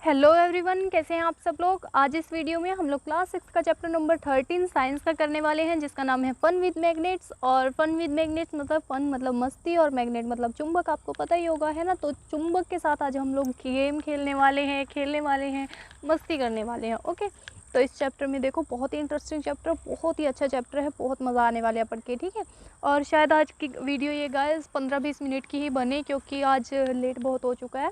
Hello everyone, कैसे हैं आप सब लोग। आज इस वीडियो में हम लोग क्लास 6 का चैप्टर नंबर 13 साइंस का करने वाले हैं, जिसका नाम है फन विद मैग्नेट्स। और फन विद मैग्नेट्स मतलब फन मतलब मस्ती, और मैग्नेट मतलब चुंबक, आपको पता ही होगा, है ना। तो चुंबक के साथ आज हम लोग गेम खेलने वाले हैं, मस्ती करने वाले हैं। ओके, तो इस चैप्टर में देखो, बहुत ही इंटरेस्टिंग चैप्टर, बहुत ही अच्छा चैप्टर है, बहुत मज़ा आने वाले है पढ़ के, ठीक है। और शायद आज की वीडियो ये गाइस 15-20 मिनट की ही बने, क्योंकि आज लेट बहुत हो चुका है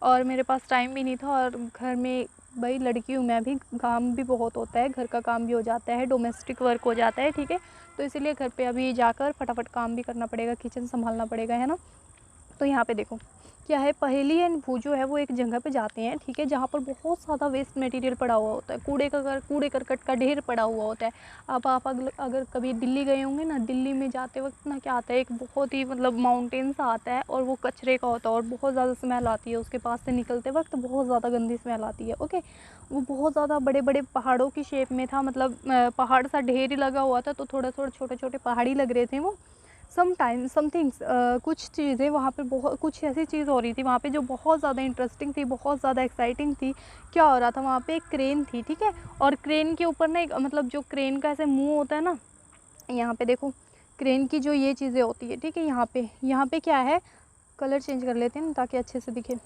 और मेरे पास टाइम भी नहीं था। और घर में भाई लड़की हूँ मैं भी, काम भी बहुत होता है, घर का काम भी हो जाता है, डोमेस्टिक वर्क हो जाता है, ठीक है। तो इसीलिए घर पे अभी जाकर फटाफट काम भी करना पड़ेगा, किचन संभालना पड़ेगा, है ना। तो यहाँ पे देखो क्या है, पहेली एंड भूजो है वो एक जगह पे जाते हैं, ठीक है, जहाँ पर बहुत ज़्यादा वेस्ट मटेरियल पड़ा हुआ होता है, कूड़े करकट का ढेर पड़ा हुआ होता है। अब आप अगर कभी दिल्ली गए होंगे ना, दिल्ली में जाते वक्त ना क्या आता है, एक बहुत ही मतलब माउंटेन सा आता है और वो कचरे का होता है और बहुत ज़्यादा स्मेल आती है उसके पास से निकलते वक्त, बहुत ज़्यादा गंदी स्मेल आती है। ओके, वो बहुत ज़्यादा बड़े बड़े पहाड़ों की शेप में था, मतलब पहाड़ सा ढेर ही लगा हुआ था, तो थोड़ा थोड़ा छोटे छोटे पहाड़ी लग रहे थे वो। समथिंग्स कुछ चीज़ें वहाँ पे, बहुत कुछ ऐसी चीज़ हो रही थी वहाँ पे जो बहुत ज़्यादा इंटरेस्टिंग थी, बहुत ज़्यादा एक्साइटिंग थी। क्या हो रहा था वहाँ पे, एक क्रेन थी, ठीक है। और क्रेन के ऊपर ना एक मतलब जो क्रेन का ऐसे मुंह होता है ना, यहाँ पे देखो क्रेन की जो ये चीज़ें होती है, ठीक है। यहाँ पे क्या है, कलर चेंज कर लेते हैं ना ताकि अच्छे से दिखे।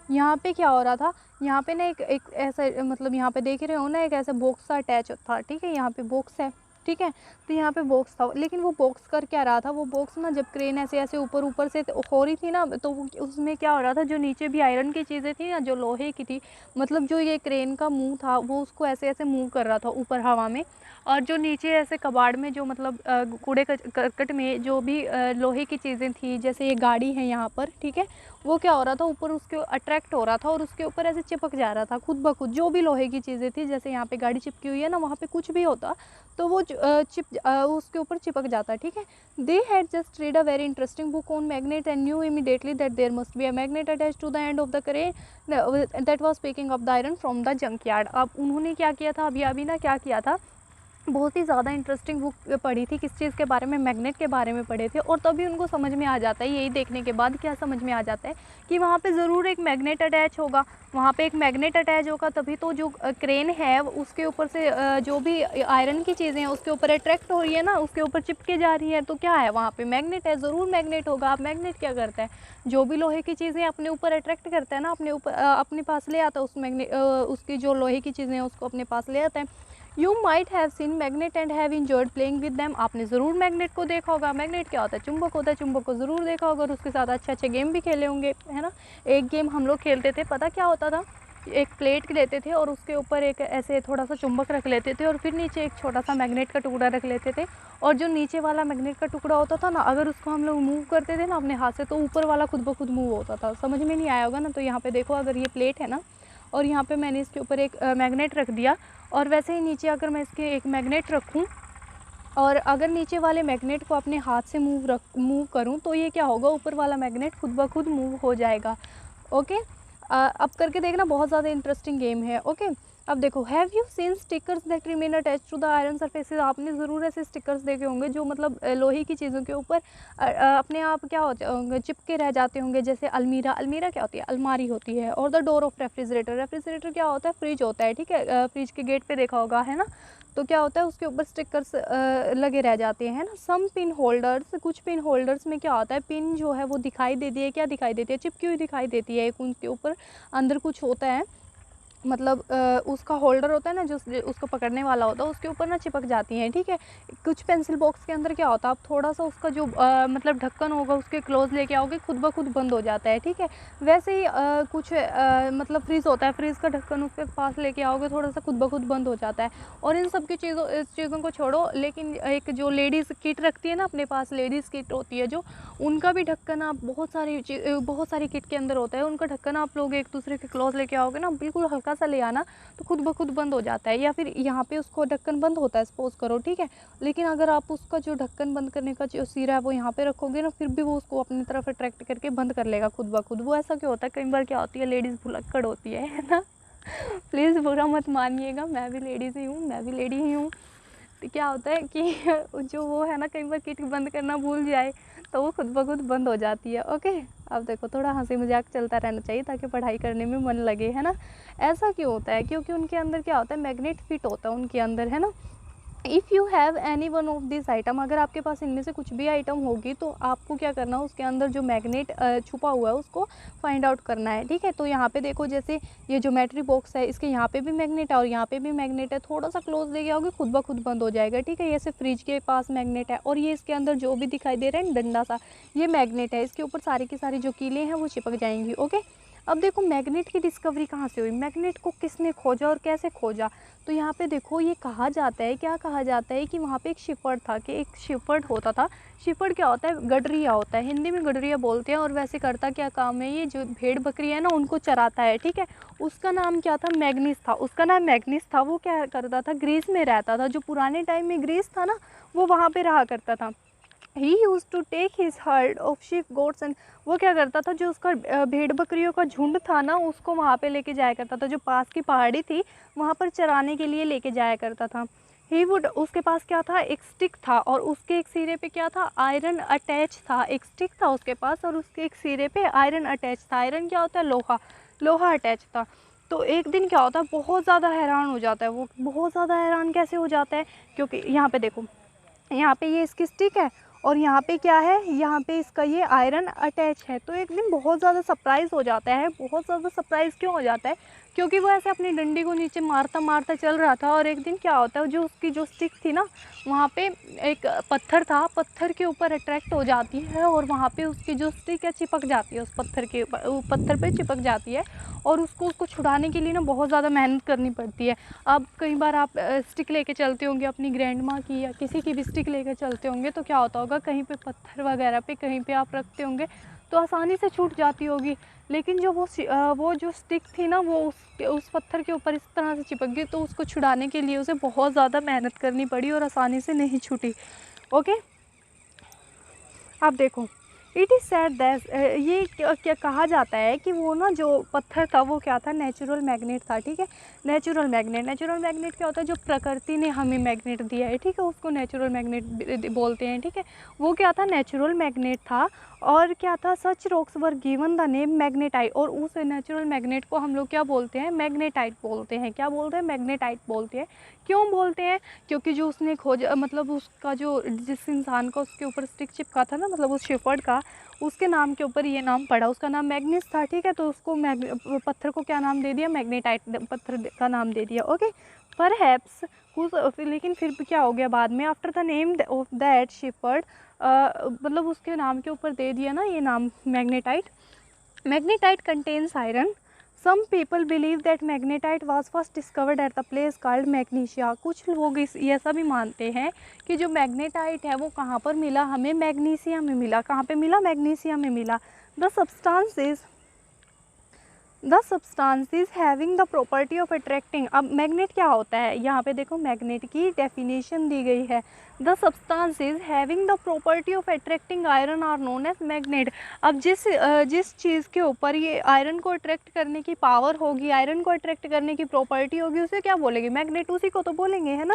यहाँ पे क्या हो रहा था, यहाँ पे ना एक ऐसा मतलब यहाँ पे देख रहे हो ना, एक ऐसा बॉक्स सा अटैच था, ठीक है। यहाँ पे बॉक्स है, ठीक है। तो यहाँ पे बॉक्स था, लेकिन वो बॉक्स कर क्या रहा था, वो बॉक्स ना जब क्रेन ऐसे ऐसे ऊपर से हो रही थी ना, तो उसमें क्या हो रहा था, जो नीचे भी आयरन की चीज़ें थी ना, जो लोहे की थी, मतलब जो ये क्रेन का मुंह था वो उसको ऐसे ऐसे मूव कर रहा था ऊपर हवा में। और जो नीचे ऐसे कबाड़ में जो मतलब कूड़े करकट में जो भी लोहे की चीज़ें थी, जैसे ये गाड़ी है यहाँ पर, ठीक है, वो क्या हो रहा था, ऊपर उसके अट्रैक्ट हो रहा था और उसके ऊपर ऐसे चिपक जा रहा था खुद ब खुद। जो भी लोहे की चीज़ें थी, जैसे यहाँ पे गाड़ी चिपकी हुई है ना, वहाँ पे कुछ भी होता तो वो उसके ऊपर चिपक जाता, ठीक है। They had just read a very interesting book on magnet and knew immediately that there must be a magnet attach to the end of the crane that was picking up the iron from the junk yard. अब उन्होंने क्या किया था, अभी ना क्या किया था, बहुत ही ज़्यादा इंटरेस्टिंग बुक पढ़ी थी, किस चीज़ के बारे में, मैग्नेट के बारे में पढ़े थे। और तभी उनको समझ में आ जाता है, यही देखने के बाद क्या समझ में आ जाता है कि वहाँ पे ज़रूर एक मैग्नेट अटैच होगा, वहाँ पे एक मैग्नेट अटैच होगा, तभी तो जो क्रेन है उसके ऊपर से जो भी आयरन की चीज़ें हैं उसके ऊपर अट्रैक्ट हो रही है ना, उसके ऊपर चिपके जा रही है, तो क्या है वहाँ पे मैग्नेट है, ज़रूर मैग्नेट होगा। अब मैग्नेट क्या करता है, जो भी लोहे की चीज़ें अपने ऊपर अट्रैक्ट करता है ना, अपने ऊपर अपने पास ले आता है, उस मैग्नेट उसकी जो लोहे की चीज़ें हैं उसको अपने पास ले आता है। You might have seen magnet and have enjoyed playing with them. आपने ज़रूर मैग्नेट को देखा होगा। मैग्नेट क्या होता है, चुंबक होता है, चुंबक को ज़रूर देखा होगा और उसके साथ अच्छे अच्छे गेम भी खेले होंगे, है ना। एक गेम हम लोग खेलते थे, पता क्या होता था, एक प्लेट लेते थे और उसके ऊपर एक ऐसे थोड़ा सा चुंबक रख लेते थे और फिर नीचे एक छोटा सा मैग्नेट का टुकड़ा रख लेते थे। और जो नीचे वाला मैग्नेट का टुकड़ा होता था ना, अगर उसको हम लोग मूव करते थे ना अपने हाथ से, तो ऊपर वाला खुद ब खुद मूव होता था। समझ में नहीं आया होगा ना, तो यहाँ पे देखो, अगर ये प्लेट है ना और यहाँ पे मैंने इसके ऊपर एक मैग्नेट रख दिया, और वैसे ही नीचे अगर मैं इसके एक मैग्नेट रखूँ और अगर नीचे वाले मैग्नेट को अपने हाथ से मूव करूँ, तो ये क्या होगा, ऊपर वाला मैग्नेट खुद ब खुद मूव हो जाएगा। ओके, अब करके देखना, बहुत ज़्यादा इंटरेस्टिंग गेम है। ओके, अब देखो, have you seen stickers that remain attach to the iron surfaces. आपने ज़रूर ऐसे स्टिकर्स देखे होंगे जो मतलब लोहे की चीज़ों के ऊपर अपने आप क्या होते होंगे, चिपके रह जाते होंगे। जैसे अलमीरा क्या होती है, अलमारी होती है। और द डोर ऑफ रेफ्रिजरेटर क्या होता है, फ्रिज होता है, ठीक है। फ्रिज के गेट पे देखा होगा, है ना। तो क्या होता है, उसके ऊपर स्टिकर्स लगे रह जाते हैं ना। सम पिन होल्डर्स, कुछ पिन होल्डर्स में क्या होता है, पिन जो है वो दिखाई देती है, क्या दिखाई देती है, चिपकी हुई दिखाई देती है। एक उनके ऊपर अंदर कुछ होता है, मतलब उसका होल्डर होता है ना, जो उसको पकड़ने वाला होता है, उसके ऊपर ना चिपक जाती हैं, ठीक है। कुछ पेंसिल बॉक्स के अंदर क्या होता है, आप थोड़ा सा उसका जो मतलब ढक्कन होगा उसके क्लोज लेके आओगे, खुद ब खुद बंद हो जाता है, ठीक है। वैसे ही कुछ मतलब फ्रीज़ होता है, फ्रीज़ का ढक्कन उसके पास लेके आओगे, थोड़ा सा खुद ब खुद बंद हो जाता है। और इन सब की चीज़ों को छोड़ो, लेकिन एक जो लेडीज़ किट रखती है ना अपने पास, लेडीज़ किट होती है जो, उनका भी ढक्कन आप बहुत सारी किट के अंदर होता है, उनका ढक्कन आप लोग एक दूसरे के क्लोज लेके आओगे ना, बिल्कुल हल्का सा ले आना, तो खुद ब खुद बंद हो जाता है। या फिर यहाँ पे उसको ढक्कन बंद होता है, सपोज करो, ठीक है। लेकिन अगर आप उसका जो ढक्कन बंद करने का जो सिरा है वो यहाँ पे रखोगे ना, फिर भी वो उसको अपनी तरफ अट्रैक्ट करके बंद कर लेगा खुद ब खुद। वो ऐसा क्यों होता है, कई बार क्या होती है, लेडीज़ भुलक्कड़ होती है ना। प्लीज़ बुरा मत मानिएगा, मैं भी लेडीज़ ही हूँ, मैं भी लेडी ही हूँ। तो क्या होता है कि जो वो है ना, कई बार किट बंद करना भूल जाए तो वो खुद ब खुद बंद हो जाती है। ओके, अब देखो थोड़ा हंसी मजाक चलता रहना चाहिए ताकि पढ़ाई करने में मन लगे, है ना। ऐसा क्यों होता है, क्योंकि उनके अंदर क्या होता है, मैग्नेट फिट होता है उनके अंदर, है ना। If you have any one of this item, अगर आपके पास इनमें से कुछ भी आइटम होगी तो आपको क्या करना है, उसके अंदर जो मैग्नेट छुपा हुआ है उसको फाइंड आउट करना है, ठीक है। तो यहाँ पे देखो, जैसे ये ज्योमेट्री बॉक्स है, इसके यहाँ पे भी मैग्नेट है और यहाँ पे भी मैग्नेट है। थोड़ा सा क्लोज ले जाओगे खुद ब खुद बंद हो जाएगा, ठीक है। जैसे फ्रिज के पास मैग्नेट है और ये इसके अंदर जो भी दिखाई दे रहा है डंडा सा, ये मैग्नेट है। इसके ऊपर सारी की सारी जो कीलें हैं वो चिपक जाएंगी, ओके। अब देखो मैग्नेट की डिस्कवरी कहाँ से हुई, मैग्नेट को किसने खोजा और कैसे खोजा। तो यहाँ पे देखो ये कहा जाता है, क्या कहा जाता है कि वहाँ पे एक शिपर्ड था, कि एक शिपर्ड होता था। शिपर्ड क्या होता है, गडरिया होता है, हिंदी में गडरिया बोलते हैं। और वैसे करता क्या काम है, ये जो भेड़ बकरी है ना उनको चराता है, ठीक है। उसका नाम क्या था, मैग्नीस था, उसका नाम मैग्नीस था। वो क्या करता था, ग्रीस में रहता था। जो पुराने टाइम में ग्रीस था ना, वो वहाँ पर रहा करता था। He use to take his herd of sheep goats and, वो क्या करता था, जो उसका भेड़ बकरियों का झुंड था ना, उसको वहाँ पे लेके जाया करता था। जो पास की पहाड़ी थी वहाँ पर चराने के लिए लेके जाया करता था। ही वुड, उसके पास क्या था, एक स्टिक था और उसके एक सिरे पे क्या था, आयरन अटैच था। एक स्टिक था उसके पास और उसके एक सिरे पे आयरन अटैच था। आयरन क्या होता है, लोहा, लोहा अटैच था। तो एक दिन क्या होता है, बहुत ज़्यादा हैरान हो जाता है वो। बहुत ज़्यादा हैरान कैसे हो जाता है, क्योंकि यहाँ पे देखो, यहाँ पे ये इसकी स्टिक है और यहाँ पे क्या है, यहाँ पे इसका ये आयरन अटैच है। तो एक दिन बहुत ज़्यादा सरप्राइज़ हो जाता है। बहुत ज़्यादा सरप्राइज़ क्यों हो जाता है, क्योंकि वो ऐसे अपनी डंडी को नीचे मारता मारता चल रहा था और एक दिन क्या होता है, जो उसकी जो स्टिक थी ना, वहाँ पे एक पत्थर था, पत्थर के ऊपर अट्रैक्ट हो जाती है और वहाँ पे उसकी जो स्टिक है चिपक जाती है उस पत्थर के ऊपर, पत्थर पे चिपक जाती है। और उसको छुड़ाने के लिए ना बहुत ज़्यादा मेहनत करनी पड़ती है। अब कई बार आप स्टिक लेके चलते होंगे अपनी ग्रैंड माँ की या किसी की भी स्टिक लेकर चलते होंगे, तो क्या होता होगा, कहीं पे पत्थर वगैरह पे कहीं पे आप रखते होंगे तो आसानी से छूट जाती होगी। लेकिन जो वो जो स्टिक थी ना, वो उस पत्थर के ऊपर इस तरह से चिपक गई, तो उसको छुड़ाने के लिए उसे बहुत ज़्यादा मेहनत करनी पड़ी और आसानी से नहीं छूटी, ओके। अब देखो, इट इज़ सेड दैट, ये क्या कहा जाता है कि वो ना जो पत्थर था वो क्या था, नेचुरल मैग्नेट था, ठीक है। नेचुरल मैग्नेट क्या होता है, जो प्रकृति ने हमें मैग्नेट दिया है, ठीक है, उसको नेचुरल मैग्नेट बोलते हैं, ठीक है। वो क्या था, नेचुरल मैग्नेट था। और क्या था, such rocks were given the name magnetite, और उस नेचुरल मैग्नेट को हम लोग क्या बोलते हैं, मैग्नेटाइट बोलते हैं। क्या बोलते हैं, मैग्नेटाइट बोलते हैं। क्यों बोलते हैं, क्योंकि जो उसने खोजा, मतलब उसका जो, जिस इंसान का उसके ऊपर स्टिक चिपका था ना, मतलब उस शेफर्ड का, उसके नाम के ऊपर ये नाम पड़ा। उसका नाम मैग्नीस था, ठीक है। तो उसको पत्थर को क्या नाम दे दिया, मैग्नेटाइट पत्थर का नाम दे दिया, ओके। परहैप्स, लेकिन फिर भी क्या हो गया बाद में, after the name of that shepherd, मतलब उसके नाम के ऊपर दे दिया ना ये नाम magnetite. Magnetite contains iron. Some people believe that magnetite was first discovered at the place called Magnesia. कुछ लोग ऐसा भी मानते हैं कि जो मैग्नेटाइट है वो कहाँ पर मिला, हमें मैग्नीशिया में मिला। कहाँ पे मिला, मैग्नीशिया में मिला। The substances having the property of attracting. अब मैग्नेट क्या होता है, यहाँ पे देखो मैग्नेट की डेफिनेशन दी गई है। The substances having the property of attracting iron are known as magnet. अब जिस चीज़ के ऊपर ये आयरन को अट्रैक्ट करने की पावर होगी, आयरन को अट्रैक्ट करने की प्रॉपर्टी होगी, उसे क्या बोलेंगे, मैग्नेट, उसी को तो बोलेंगे, है ना।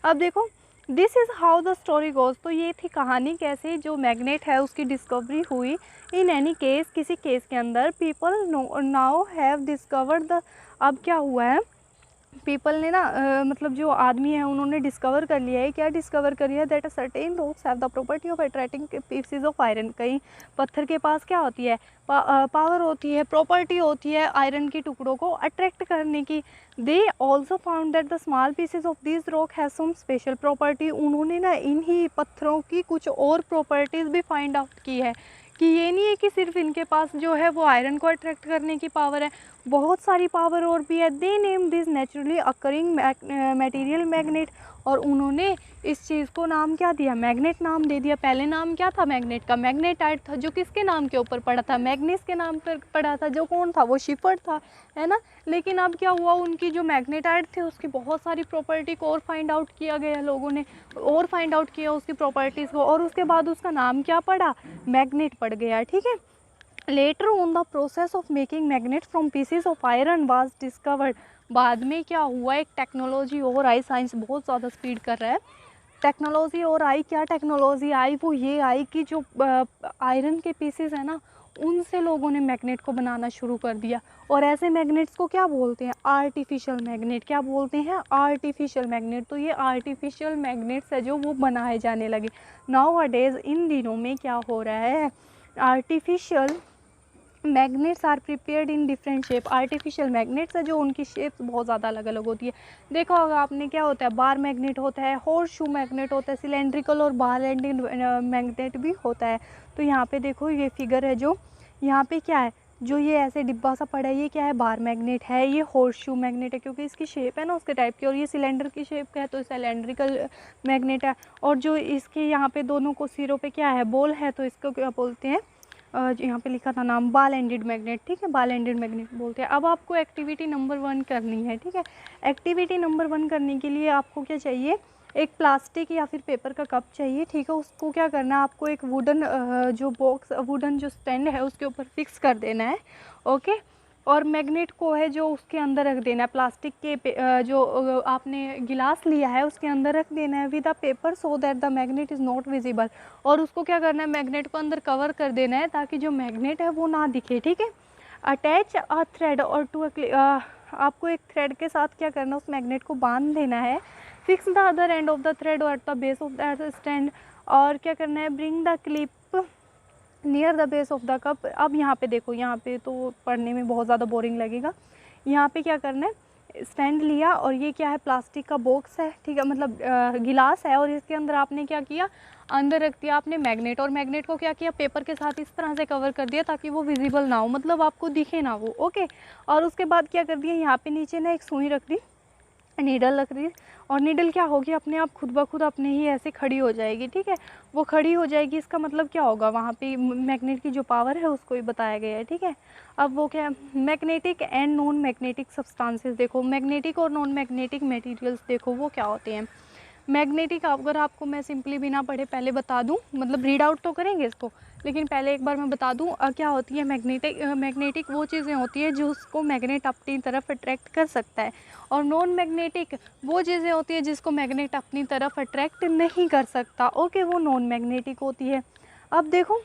अब देखो, this is how the story goes. तो ये थी कहानी, कैसे जो मैग्नेट है उसकी डिस्कवरी हुई। इन एनी केस, किसी केस के अंदर, people now have discovered the, अब क्या हुआ है, पीपल ने ना मतलब जो आदमी है उन्होंने डिस्कवर कर लिया है। क्या डिस्कवर कर लिया है, that a certain rocks have the property of attracting pieces of iron. कहीं पत्थर के पास क्या होती है, पावर होती है, प्रॉपर्टी होती है आयरन के टुकड़ों को अट्रैक्ट करने की। They also found that the small pieces of this rock has some special property. उन्होंने ना इन्हीं पत्थरों की कुछ और प्रॉपर्टीज़ भी फाइंड आउट की है, कि ये नहीं है कि सिर्फ इनके पास जो है वो आयरन को अट्रैक्ट करने की पावर है, बहुत सारी पावर और भी है। They name this naturally occurring material magnet. और उन्होंने इस चीज़ को नाम क्या दिया, मैग्नेट नाम दे दिया। पहले नाम क्या था मैग्नेट का, मैग्नेटाइट था, जो किसके नाम के ऊपर पड़ा था, मैग्नीस के नाम पर पड़ा था। जो कौन था, वो शिफर्ड था, है ना। लेकिन अब क्या हुआ, उनकी जो मैग्नेटाइट थे उसकी बहुत सारी प्रॉपर्टी को और फाइंड आउट किया गया, लोगों ने और फाइंड आउट किया उसकी प्रॉपर्टीज़ को, और उसके बाद उसका नाम क्या पड़ा, मैग्नेट पड़ गया, ठीक है। Later on the process of making magnet from pieces of iron was discovered. बाद में क्या हुआ, एक टेक्नोलॉजी और आई, साइंस बहुत ज़्यादा स्पीड कर रहा है, टेक्नोलॉजी और आई। क्या टेक्नोलॉजी आई, वो ये आई कि जो आयरन के पीसेस है ना, उनसे लोगों ने मैग्नेट को बनाना शुरू कर दिया। और ऐसे मैग्नेट्स को क्या बोलते हैं? Artificial magnet. क्या बोलते हैं? Artificial magnet. तो ये आर्टिफिशियल मैग्नेट्स है जो वो बनाए जाने लगे। नाउ अ डेज, इन दिनों में क्या हो रहा है, artificial magnets are prepared in different shape. Artificial magnets है जो उनकी शेप्स बहुत ज़्यादा अलग अलग होती है। देखो अगर आपने, क्या होता है, बार मैग्नेट होता है, हॉर्स शू मैग्नेट होता है, सिलेंड्रिकल और बार एंडेड मैग्नेट भी होता है। तो यहाँ पे देखो ये फिगर है जो यहाँ पे क्या है, जो ये ऐसे डिब्बा सा पड़ा है, ये क्या है, बार मैग्नेट है। ये हॉर्स शू मैग्नेट है क्योंकि इसकी शेप है ना उसके टाइप की, और ये सिलेंडर की शेप का है तो सिलेंड्रिकल मैग्नेट है। और जो इसके यहाँ पे दोनों को सिरों पे क्या है, बॉल है, तो इसको क्या बोलते हैं, यहाँ पे लिखा था नाम, बाल एंडेड मैग्नेट। ठीक है, बाल एंडेड मैग्नेट बोलते हैं। अब आपको एक्टिविटी नंबर 1 करनी है। ठीक है, एक्टिविटी नंबर 1 करने के लिए आपको क्या चाहिए, एक प्लास्टिक या फिर पेपर का कप चाहिए। ठीक है, उसको क्या करना है, आपको एक वुडन जो बॉक्स, वुडन जो स्टैंड है उसके ऊपर फिक्स कर देना है। ओके, और मैग्नेट को है जो उसके अंदर रख देना है, प्लास्टिक के जो आपने गिलास लिया है उसके अंदर रख देना है with a paper so that the magnet is not visible. और उसको क्या करना है, मैग्नेट को अंदर कवर कर देना है ताकि जो मैग्नेट है वो ना दिखे। ठीक है, अटैच अ थ्रेड और टू आपको एक थ्रेड के साथ क्या करना है, उस मैग्नेट को बांध देना है। Fix the other end of the thread और at the base of that stand. और क्या करना है, bring the clip near the base of the cup. अब यहाँ पे देखो, यहाँ पे तो पढ़ने में बहुत ज़्यादा बोरिंग लगेगा। यहाँ पे क्या करना है, स्टैंड लिया और ये क्या है, प्लास्टिक का बॉक्स है। ठीक है, मतलब गिलास है, और इसके अंदर आपने क्या किया, अंदर रख दिया आपने मैग्नेट, और मैग्नेट को क्या किया, पेपर के साथ इस तरह से कवर कर दिया ताकि वो विजिबल ना हो, मतलब आपको दिखे ना वो। ओके, और उसके बाद क्या कर दिया, यहाँ पे नीचे ना एक सुई रख दी, नीडल रख दी, और नीडल क्या होगी, अपने आप खुद ब खुद अपने ही ऐसे खड़ी हो जाएगी। ठीक है, वो खड़ी हो जाएगी, इसका मतलब क्या होगा, वहाँ पे मैग्नेट की जो पावर है उसको ही बताया गया है। ठीक है, अब वो क्या है, magnetic and non magnetic substances. देखो मैग्नेटिक और नॉन मैग्नेटिक मटेरियल्स देखो वो क्या होते हैं। मैग्नेटिक, अगर आपको मैं सिंपली बिना पढ़े पहले बता दूं, मतलब रीड आउट तो करेंगे इसको, लेकिन पहले एक बार मैं बता दूं क्या होती है मैग्नेटिक। मैग्नेटिक वो चीज़ें होती है जो उसको मैग्नेट अपनी तरफ अट्रैक्ट कर सकता है, और नॉन मैग्नेटिक वो चीज़ें होती है जिसको मैग्नेट अपनी तरफ अट्रैक्ट नहीं कर सकता। ओके, वो नॉन मैग्नेटिक होती है। अब देखो,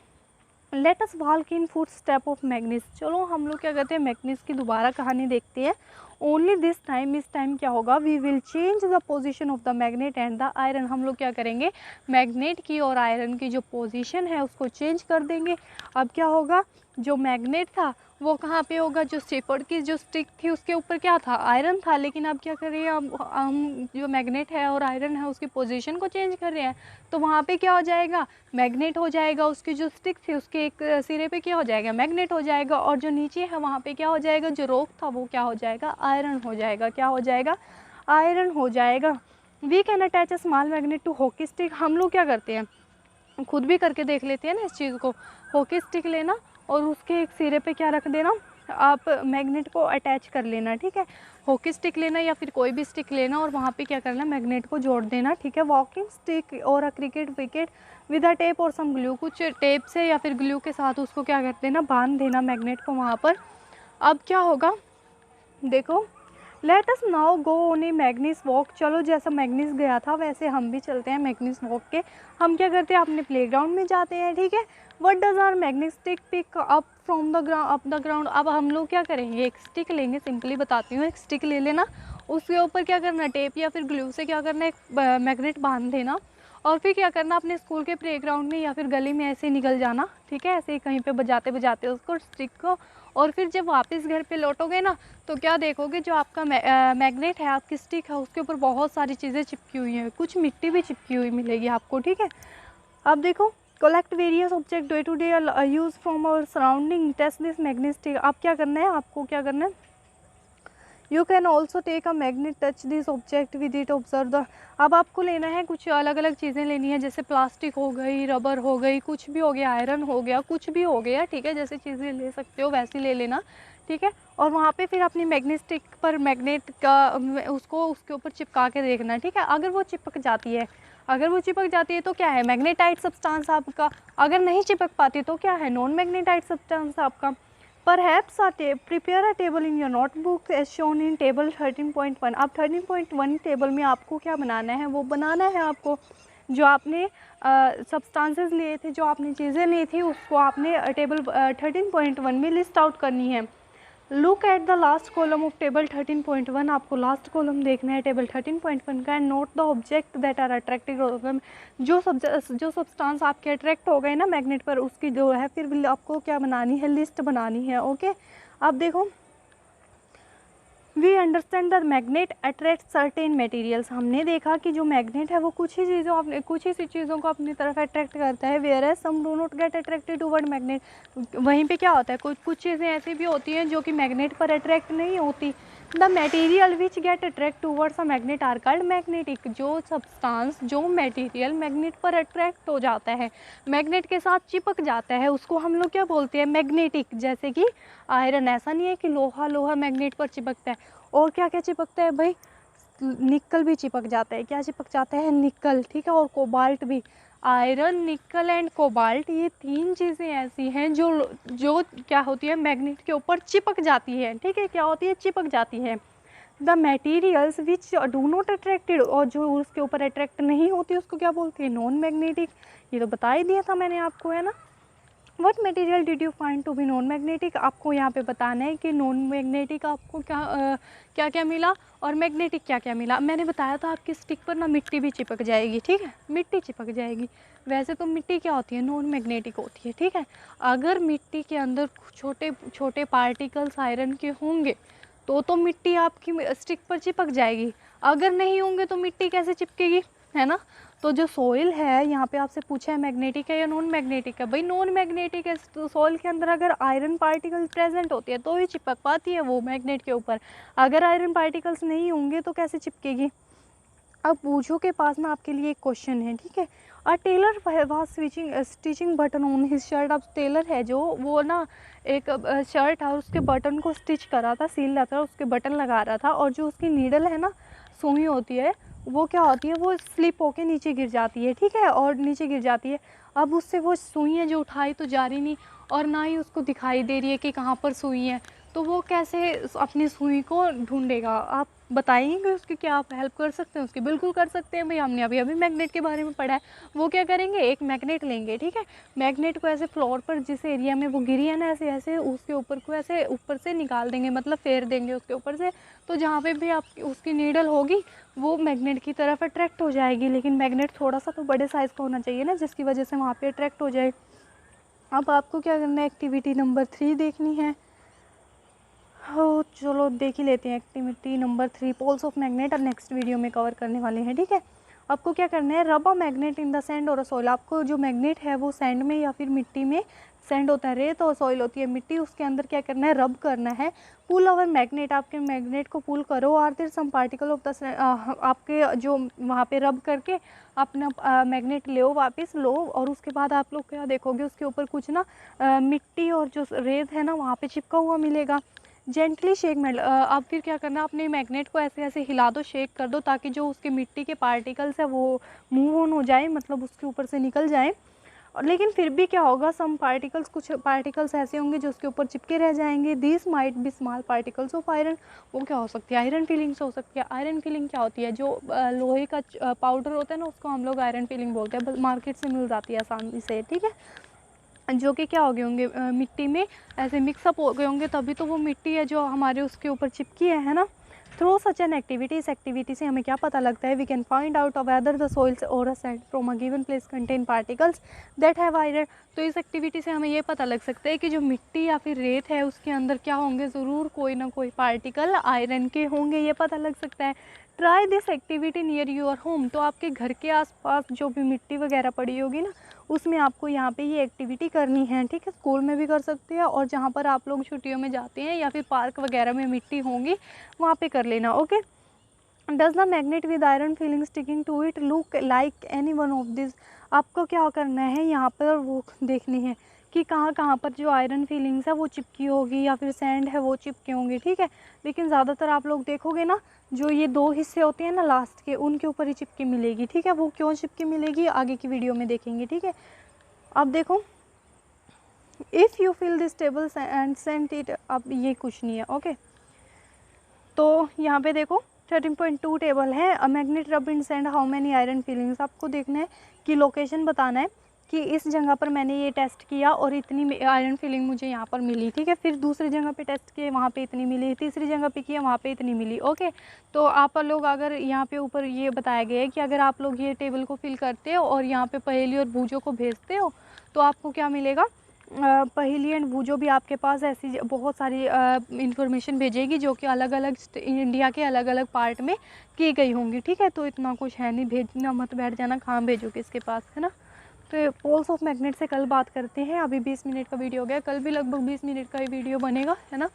let us walk in foot step of magnets. चलो हम लोग क्या करते हैं, मैग्नेट्स की दोबारा कहानी देखते हैं। ओनली दिस टाइम, इस टाइम क्या होगा, we will change the position of the magnet and the iron. हम लोग क्या करेंगे, मैग्नेट की और आयरन की जो पोजीशन है उसको चेंज कर देंगे। अब क्या होगा, जो मैग्नेट था वो कहाँ पे होगा, जो शेपर्ड की जो स्टिक थी उसके ऊपर क्या था, आयरन था। लेकिन अब क्या कर रहे हैं, अब हम जो मैग्नेट है और आयरन है उसकी पोजीशन को चेंज कर रहे हैं, तो वहाँ पे क्या हो जाएगा, मैग्नेट हो जाएगा। उसकी जो स्टिक थी उसके एक सिरे पे क्या हो जाएगा, मैग्नेट हो जाएगा, और जो नीचे है वहाँ पे क्या हो जाएगा, जो रॉक था वो क्या हो जाएगा, आयरन हो जाएगा। क्या हो जाएगा, आयरन हो जाएगा। We can attach a small magnet to hockey stick. हम लोग क्या करते हैं, खुद भी करके देख लेते हैं ना इस चीज़ को। हॉकी स्टिक लेना और उसके एक सिरे पे क्या रख देना, आप मैग्नेट को अटैच कर लेना। ठीक है, हॉकी स्टिक लेना या फिर कोई भी स्टिक लेना और वहाँ पे क्या करना, मैग्नेट को जोड़ देना। ठीक है, वॉकिंग स्टिक और a cricket wicket with a tape और सम ग्लू, कुछ टेप से या फिर ग्लू के साथ उसको क्या कर देना, बांध देना मैग्नेट को वहाँ पर। अब क्या होगा, देखो, let us now go on A manganese walk. चलो जैसा मैग्नीस गया था वैसे हम भी चलते हैं मैग्नीस वॉक के। हम क्या करते हैं, अपने प्लेग्राउंड में जाते हैं। ठीक है, what does our magnet stick pick up from the ground, up the ground. अब हम लोग क्या करेंगे, एक स्टिक लेंगे, सिंपली बताती हूँ, एक स्टिक ले लेना, उसके ऊपर क्या करना, टेप या फिर ग्लू से क्या करना, एक मैग्नेट बांध देना, और फिर क्या करना, अपने स्कूल के प्लेग्राउंड में या फिर गली में ऐसे निकल जाना। ठीक है, ऐसे ही कहीं पे बजाते बजाते उसको, स्टिक को। और फिर जब वापस घर पे लौटोगे ना, तो क्या देखोगे, जो आपका मैग्नेट है, आपकी स्टिक है, उसके ऊपर बहुत सारी चीज़ें चिपकी हुई हैं, कुछ मिट्टी भी चिपकी हुई मिलेगी आपको। ठीक है, अब देखो, collect various object day to day use from our surrounding, test this magnet stick. आप क्या करना है, आपको क्या करना है, you can also take a magnet touch this object with it observe the. अब आपको लेना है, कुछ अलग अलग चीज़ें लेनी है, जैसे प्लास्टिक हो गई, रबर हो गई, कुछ भी हो गया, आयरन हो गया, कुछ भी हो गया। ठीक है, जैसे चीज़ें ले सकते हो वैसी ले लेना। ठीक है, और वहाँ पे फिर अपनी मैग्नेट स्टिक पर मैग्नेट का उसको उसके ऊपर चिपका के देखना। ठीक है, अगर वो चिपक जाती है, अगर वो चिपक जाती है तो क्या है, मैग्नेटाइट सब्सटेंस आपका। अगर नहीं चिपक पाती तो क्या है, नॉन मैग्नेटाइट सब्सटेंस आपका। Perhaps prepare a table in your notebook as shown in table 13.1। अब 13.1 टेबल में आपको क्या बनाना है, वो बनाना है आपको जो आपने सब्सटेंसेस लिए थे, जो आपने चीज़ें ली थी, उसको आपने टेबल 13.1 में लिस्ट आउट करनी है। Look at the last column of table 13.1, आपको लास्ट कॉलम देखना है टेबल 13.1 का, and note the object that are attracted. जो सब्सटेंस आपके अट्रैक्ट हो गए ना मैग्नेट पर, उसकी जो है फिर आपको क्या बनानी है, लिस्ट बनानी है। ओके, अब देखो, we understand the magnet attract certain materials. हमने देखा कि जो मैग्नेट है वो कुछ ही सी चीज़ों को अपनी तरफ अट्रैक्ट करता है, whereas some do not get attracted toward magnet. वहीं पे क्या होता है, कुछ चीज़ें ऐसी भी होती हैं जो कि मैग्नेट पर अट्रैक्ट नहीं होती। The material which get attract towards a magnet are called magnetic. जो सब्सटेंस, जो मटेरियल मैग्नेट पर अट्रैक्ट हो जाता है, मैग्नेट के साथ चिपक जाता है, उसको हम लोग क्या बोलते हैं, मैग्नेटिक। जैसे कि आयरन, ऐसा नहीं है कि लोहा मैग्नेट पर चिपकता है, और क्या क्या चिपकता है भाई, निकल भी चिपक जाता है। क्या चिपक जाता है, निकल, ठीक है, और कोबाल्ट भी। आयरन, निकल एंड कोबाल्ट, ये 3 चीज़ें ऐसी हैं जो क्या होती है, मैग्नेट के ऊपर चिपक जाती है। ठीक है, क्या होती है, चिपक जाती है। The materials which do not attracted, और जो उसके ऊपर अट्रैक्ट नहीं होती उसको क्या बोलते हैं, नॉन मैग्नेटिक। ये तो बता ही दिया था मैंने आपको, है ना। What material did you find to be non magnetic, आपको यहाँ पे बताना है कि नॉन मैग्नेटिक आपको क्या क्या मिला और मैग्नेटिक क्या क्या मिला। मैंने बताया था आपकी स्टिक पर ना मिट्टी भी चिपक जाएगी, ठीक है, मिट्टी चिपक जाएगी। वैसे तो मिट्टी क्या होती है, नॉन मैग्नेटिक होती है, ठीक है। अगर मिट्टी के अंदर छोटे छोटे पार्टिकल्स आयरन के होंगे तो मिट्टी आपकी स्टिक पर चिपक जाएगी, अगर नहीं होंगे तो मिट्टी कैसे चिपकेगी, है ना। तो जो सॉइल है, यहाँ पे आपसे पूछा है मैग्नेटिक है या नॉन मैग्नेटिक है, भाई नॉन मैग्नेटिक है। तो सॉइल के अंदर अगर आयरन पार्टिकल प्रेजेंट होती है तो ही चिपक पाती है वो मैग्नेट के ऊपर, अगर आयरन पार्टिकल्स नहीं होंगे तो कैसे चिपकेगी। अब बूझो के पास ना आपके लिए एक क्वेश्चन है, ठीक है। A tailor was stitching button on his shirt. अब टेलर है जो, वो ना एक शर्ट और उसके बटन को स्टिच कर रहा था, सील रहा था, उसके बटन लगा रहा था, और जो उसकी नीडल है ना, सुई होती है, वो क्या होती है, वो स्लिप होके नीचे गिर जाती है, ठीक है, और नीचे गिर जाती है। अब उससे वो सुई है जो उठाई तो जा रही नहीं, और ना ही उसको दिखाई दे रही है कि कहाँ पर सुई है, तो वो कैसे अपनी सुई को ढूंढेगा। आप बताइएगा उसकी क्या आप हेल्प कर सकते हैं उसकी। बिल्कुल कर सकते हैं भाई, हमने अभी अभी मैग्नेट के बारे में पढ़ा है। वो क्या करेंगे, एक मैग्नेट लेंगे, ठीक है, मैग्नेट को ऐसे फ्लोर पर जिस एरिया में वो गिरी है ना, ऐसे ऐसे उसके ऊपर को ऐसे ऊपर से निकाल देंगे, मतलब फेर देंगे उसके ऊपर से, तो जहाँ पे भी आप उसकी नीडल होगी वो मैग्नेट की तरफ अट्रैक्ट हो जाएगी। लेकिन मैग्नेट थोड़ा सा तो बड़े साइज़ का होना चाहिए ना, जिसकी वजह से वहाँ पर अट्रैक्ट हो जाए। अब आपको क्या करना है, एक्टिविटी नंबर 3 देखनी है। हो चलो देख ही लेते हैं activity number 3, poles of magnet, और नेक्स्ट वीडियो में कवर करने वाले हैं, ठीक है। आपको क्या करना है, रब a magnet in the sand और सॉइल। आपको जो मैग्नेट है वो सैंड में या फिर मिट्टी में, सैंड होता है रेत और सॉइल होती है मिट्टी, उसके अंदर क्या करना है, रब करना है। पुल ओवर मैग्नेट, आपके मैग्नेट को पुल करो। Are there some particle of the, आपके जो वहाँ पे रब करके अपना मैग्नेट लो, वापस लो, और उसके बाद आप लोग क्या देखोगे, उसके ऊपर कुछ ना मिट्टी और जो रेत है ना वहाँ पे चिपका हुआ मिलेगा। जेंटली शेक आप फिर क्या करना, अपने मैग्नेट को ऐसे ऐसे हिला दो, शेक कर दो, ताकि जो उसके मिट्टी के पार्टिकल्स है वो मूव ऑन हो जाए, मतलब उसके ऊपर से निकल जाए। और लेकिन फिर भी क्या होगा, कुछ पार्टिकल्स ऐसे होंगे जो उसके ऊपर चिपके रह जाएंगे। This might be small particles of iron. वो क्या हो सकती है, आयरन फिलिंग्स हो सकती है। आयरन फिलिंग क्या होती है, जो लोहे का पाउडर होता है ना, उसको हम लोग आयरन फिलिंग बोलते हैं, मार्केट से मिल जाती है आसानी से, ठीक है। जो कि क्या हो गए होंगे, मिट्टी में ऐसे मिक्सअप हो गए होंगे, तभी तो वो मिट्टी है जो हमारे उसके ऊपर चिपकी है ना। थ्रू सच एन एक्टिविटी, इस एक्टिविटी से हमें क्या पता लगता है, we can find out whether the soils और a sand from a given place contain particles that have iron. तो इस एक्टिविटी से हमें ये पता लग सकता है कि जो मिट्टी या फिर रेत है उसके अंदर क्या होंगे, ज़रूर कोई ना कोई पार्टिकल आयरन के होंगे, ये पता लग सकता है। Try this activity near your home. तो आपके घर के आसपास जो भी मिट्टी वगैरह पड़ी होगी ना, उसमें आपको यहाँ पे ये एक्टिविटी करनी है, ठीक है। स्कूल में भी कर सकते हैं, और जहाँ पर आप लोग छुट्टियों में जाते हैं या फिर पार्क वगैरह में मिट्टी होंगी वहाँ पे कर लेना, okay. Does the magnet with iron filings sticking to it look like any one of this. आपको क्या करना है, यहाँ पर वो देखनी है कि कहाँ कहाँ पर जो आयरन फीलिंग्स है वो चिपकी होगी, या फिर सैंड है वो चिपके होंगे, ठीक है। लेकिन ज़्यादातर आप लोग देखोगे ना, जो ये 2 हिस्से होते हैं ना लास्ट के, उनके ऊपर ही चिपकी मिलेगी, ठीक है। वो क्यों चिपकी मिलेगी आगे की वीडियो में देखेंगे, ठीक है। अब देखो, if you fill this table and send it, अब ये कुछ नहीं है, ओके। तो यहाँ पे देखो 13.2 टेबल है, a magnet rub in sand how many iron filings. आपको देखना है कि लोकेशन बताना है कि इस जगह पर मैंने ये टेस्ट किया और इतनी आयरन फीलिंग मुझे यहाँ पर मिली, ठीक है। फिर दूसरी जगह पे टेस्ट किए, वहाँ पे इतनी मिली, तीसरी जगह पे किया, वहाँ पे इतनी मिली, ओके। तो आप लोग अगर यहाँ पे ऊपर ये बताया गया है कि अगर आप लोग ये टेबल को फिल करते हो और यहाँ पे पहेली और भूजों को भेजते हो तो आपको क्या मिलेगा। पहेली एंड भूजो भी आपके पास ऐसी बहुत सारी इंफॉर्मेशन भेजेगी जो कि अलग अलग इंडिया के अलग अलग पार्ट में की गई होंगी, ठीक है। तो इतना कुछ है नहीं, भेजना मत बैठ जाना कहाँ भेजोगे इसके पास, है ना। तो पोल्स ऑफ मैग्नेट से कल बात करते हैं। अभी 20 मिनट का वीडियो हो गया, कल भी लगभग 20 मिनट का ही वीडियो बनेगा, है ना।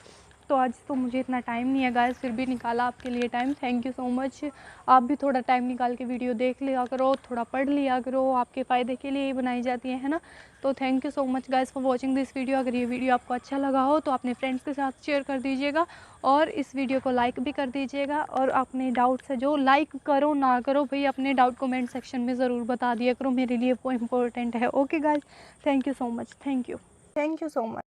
तो आज तो मुझे इतना टाइम नहीं है गाइस, फिर भी निकाला आपके लिए time, thank you so much. आप भी थोड़ा टाइम निकाल के वीडियो देख लिया करो, थोड़ा पढ़ लिया करो, आपके फ़ायदे के लिए ही बनाई जाती है ना। तो thank you so much guys for watching this video. अगर ये वीडियो आपको अच्छा लगा हो तो अपने फ्रेंड्स के साथ शेयर कर दीजिएगा और इस वीडियो को लाइक भी कर दीजिएगा। और अपने डाउट्स है जो लाइक करो ना करो भाई, अपने डाउट कमेंट सेक्शन में ज़रूर बता दिया करो, मेरे लिए वो इम्पोर्टेंट है। Okay guys, thank you so much, thank you so much.